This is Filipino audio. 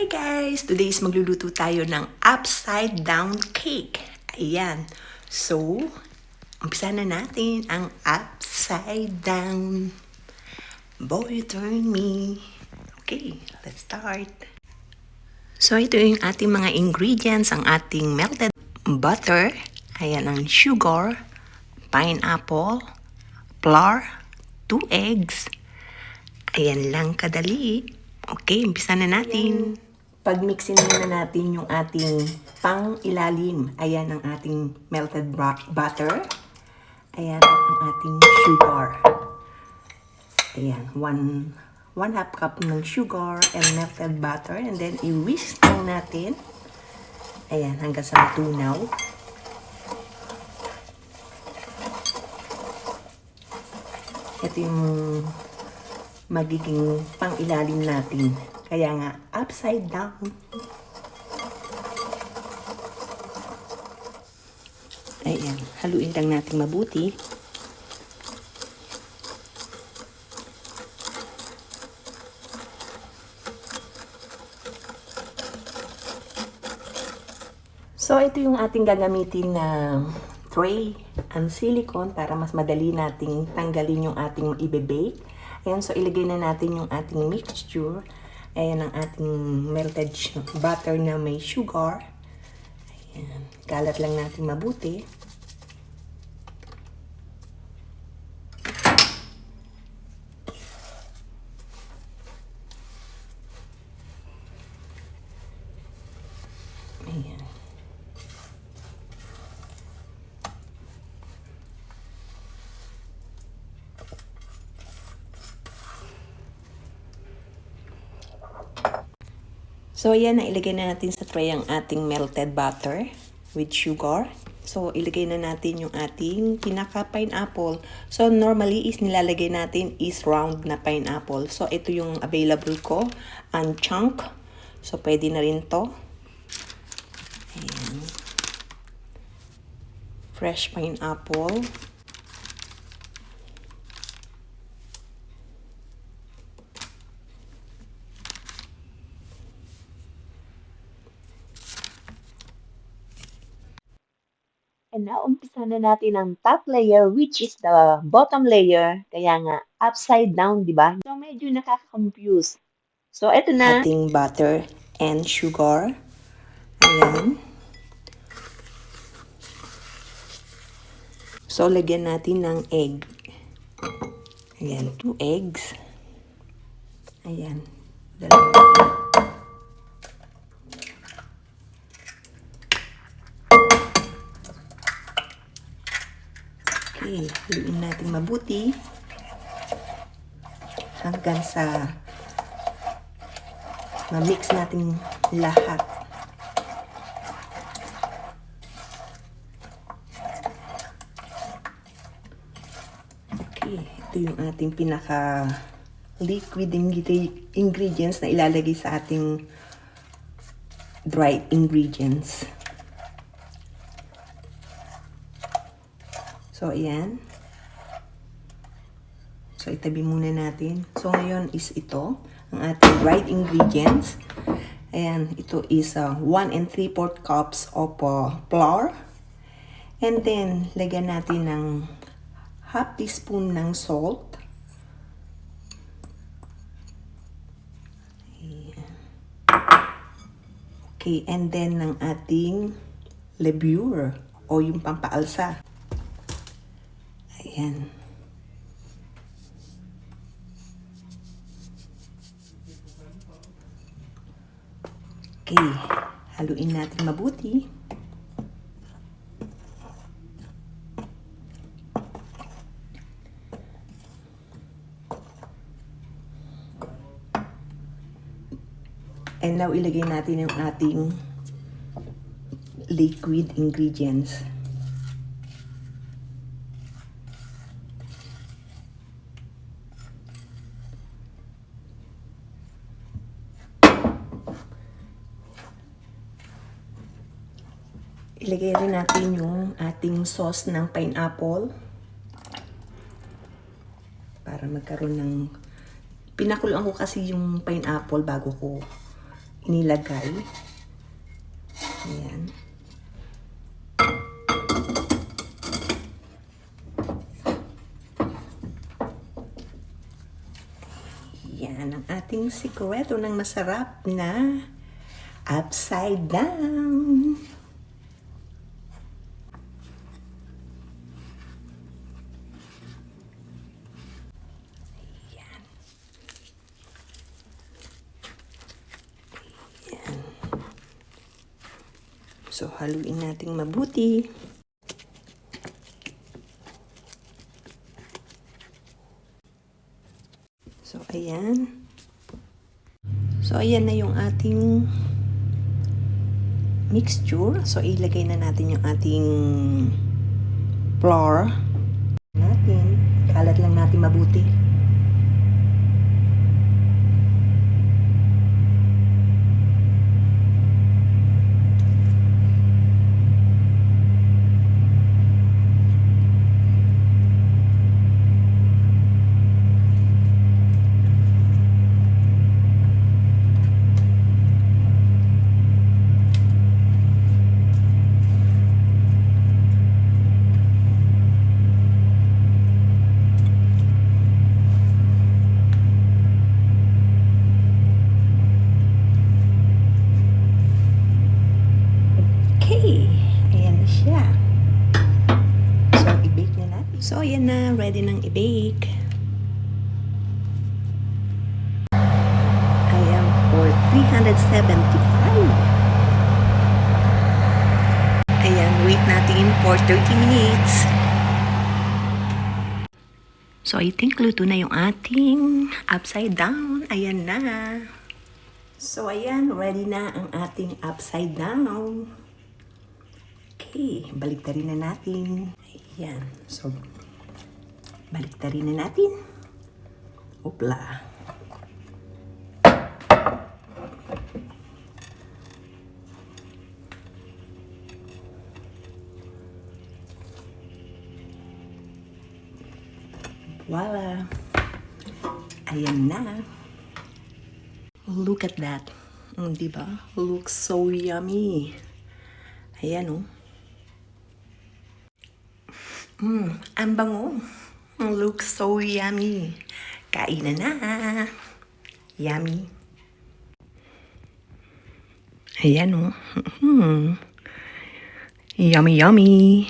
Hi guys! Today is magluluto tayo ng upside down cake. Ayan. So, umpisa na natin ang upside down. Boy, you turn me. Okay, let's start. So, ito yung ating mga ingredients. Ang ating melted butter. Ayan ang sugar, pineapple, flour, 2 eggs. Ayan lang kadali. Okay, umpisa na natin. Pag-mixin na natin yung ating pang-ilalim. Ayan ang ating melted butter. Ayan ang ating sugar. Ayan, 1/2 cup ng sugar and melted butter. And then, i-whisk lang natin. Ayan, hanggang sa matunaw. Ito yung magiging pang-ilalim natin. Kaya nga, upside down. Ayan, haluin lang natin mabuti. So, ito yung ating gagamitin na tray and silicone para mas madali nating tanggalin yung ating ibe-bake. Ayan, so ilagay na natin yung ating mixture. Ayan ang ating melted butter na may sugar. Ayan, kalat lang natin mabuti. Ayan. So, ayan, ilagay na natin sa tray ang ating melted butter with sugar. So, ilagay na natin yung ating pinaka-pineapple. So, normally is nilalagay natin is round na pineapple. So, ito yung available ko, ang chunk. So, pwede na rin to. Ayan. Fresh pineapple. And now, umpisa na natin ang top layer, which is the bottom layer. Kaya nga, upside down, di ba? So, medyo nakaka-confuse. So, ito na. Ating butter and sugar. Ayan. So, lagyan natin ng egg. Ayan, 2 eggs. Ayan. Dalawa. Okay, haluin natin mabuti hanggang sa ma-mix natin lahat. Okay, ito yung ating pinaka liquid ingredients na ilalagay sa ating dried ingredients. So, ayan. So, itabi muna natin. So, ngayon is ito, ang ating dried ingredients. Ayan, ito is 1 3/4 cups of flour. And then, lagyan natin ng 1/2 teaspoon ng salt. Ayan. Okay, and then ng ating levure o yung pampaalsa. Ayan. Okay, haluin natin mabuti. And now, ilagay natin yung ating liquid ingredients. Ilagay rin natin yung ating sauce ng pineapple para magkaroon ng... Pinakuluan ko kasi yung pineapple bago ko nilagay. Ayan. Yan ang ating sikreto ng masarap na upside down. Yan. Yan. So, haluin natin mabuti. So, ayan. So, ayan na yung ating mixture. So, ilagay na natin yung ating flour. Kalat lang natin mabuti. Okay, ayan na siya. So, i-bake na natin. So, ayan na, ready nang i-bake. Ayan, for 375. Ayan, wait natin for 30 minutes. So, I think luto na yung ating upside down. Ayan na. So, ayan, ready na ang ating upside down. Okay, baliktarin na natin. Ayan. So, baliktarin na natin. Opla. Voila. Ayan na. Look at that. Diba? Looks so yummy. Ayan, oh. Ang bango. Looks so yummy. Kain na. Yummy. Ayan, oh. Yummy, yummy.